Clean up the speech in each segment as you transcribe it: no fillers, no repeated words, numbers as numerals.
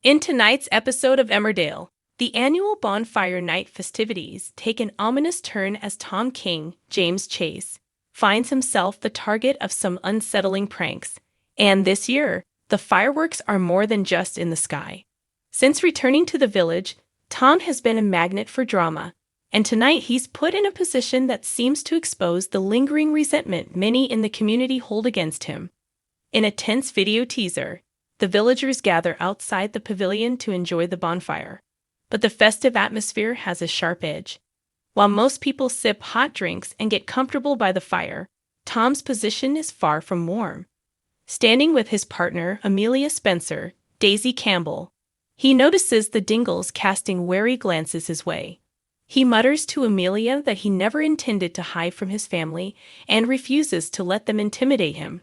In tonight's episode of Emmerdale, the annual bonfire night festivities take an ominous turn as Tom King, James Chase, finds himself the target of some unsettling pranks. And this year, the fireworks are more than just in the sky. Since returning to the village, Tom has been a magnet for drama, and tonight he's put in a position that seems to expose the lingering resentment many in the community hold against him. In a tense video teaser, the villagers gather outside the pavilion to enjoy the bonfire. But the festive atmosphere has a sharp edge. While most people sip hot drinks and get comfortable by the fire, Tom's position is far from warm. Standing with his partner, Amelia Spencer, Daisy Campbell, he notices the Dingles casting wary glances his way. He mutters to Amelia that he never intended to hide from his family and refuses to let them intimidate him.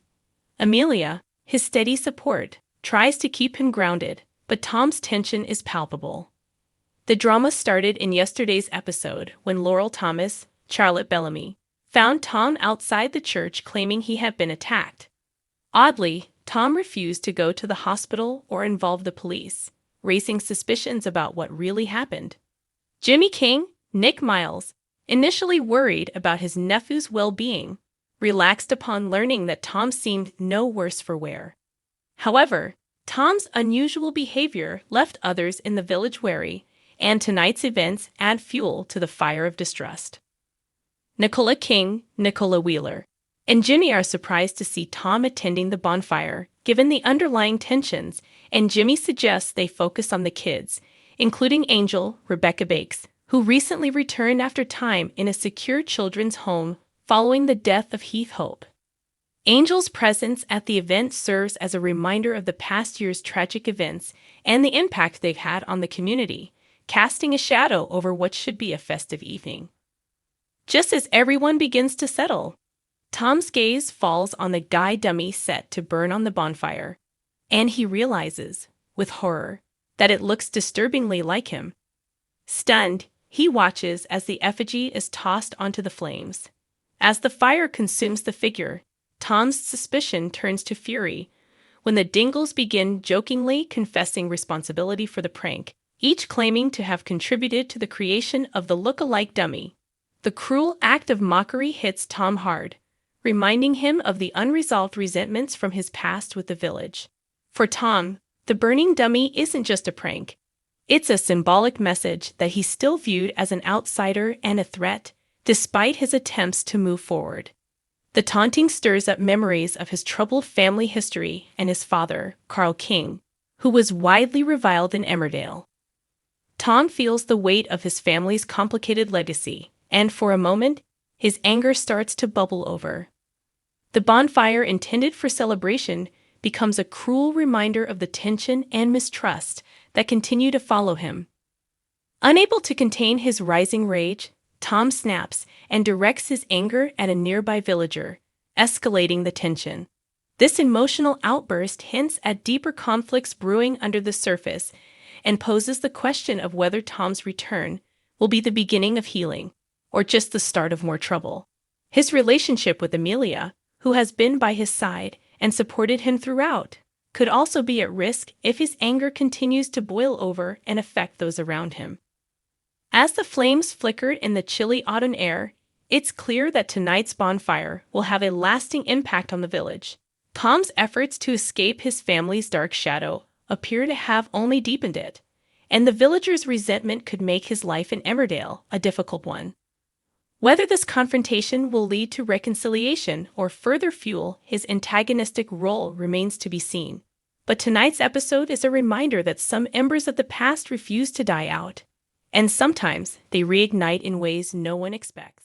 Amelia, his steady support, tries to keep him grounded, but Tom's tension is palpable. The drama started in yesterday's episode when Laurel Thomas, Charlotte Bellamy, found Tom outside the church claiming he had been attacked. Oddly, Tom refused to go to the hospital or involve the police, raising suspicions about what really happened. Jimmy King, Nick Miles, initially worried about his nephew's well-being, relaxed upon learning that Tom seemed no worse for wear. However, Tom's unusual behavior left others in the village wary, and tonight's events add fuel to the fire of distrust. Nicola King, Nicola Wheeler, and Jimmy are surprised to see Tom attending the bonfire, given the underlying tensions, and Jimmy suggests they focus on the kids, including Angel, Rebecca Bakes, who recently returned after time in a secure children's home following the death of Heath Hope. Angel's presence at the event serves as a reminder of the past year's tragic events and the impact they've had on the community, casting a shadow over what should be a festive evening. Just as everyone begins to settle, Tom's gaze falls on the guy dummy set to burn on the bonfire, and he realizes, with horror, that it looks disturbingly like him. Stunned, he watches as the effigy is tossed onto the flames. As the fire consumes the figure, Tom's suspicion turns to fury when the Dingles begin jokingly confessing responsibility for the prank, each claiming to have contributed to the creation of the look-alike dummy. The cruel act of mockery hits Tom hard, reminding him of the unresolved resentments from his past with the village. For Tom, the burning dummy isn't just a prank. It's a symbolic message that he's still viewed as an outsider and a threat, despite his attempts to move forward. The taunting stirs up memories of his troubled family history and his father, Carl King, who was widely reviled in Emmerdale. Tom feels the weight of his family's complicated legacy, and for a moment, his anger starts to bubble over. The bonfire intended for celebration becomes a cruel reminder of the tension and mistrust that continue to follow him. Unable to contain his rising rage, Tom snaps and directs his anger at a nearby villager, escalating the tension. This emotional outburst hints at deeper conflicts brewing under the surface and poses the question of whether Tom's return will be the beginning of healing or just the start of more trouble. His relationship with Amelia, who has been by his side and supported him throughout, could also be at risk if his anger continues to boil over and affect those around him. As the flames flickered in the chilly autumn air, it's clear that tonight's bonfire will have a lasting impact on the village. Tom's efforts to escape his family's dark shadow appear to have only deepened it, and the villagers' resentment could make his life in Emmerdale a difficult one. Whether this confrontation will lead to reconciliation or further fuel his antagonistic role remains to be seen. But tonight's episode is a reminder that some embers of the past refuse to die out, and sometimes they reignite in ways no one expects.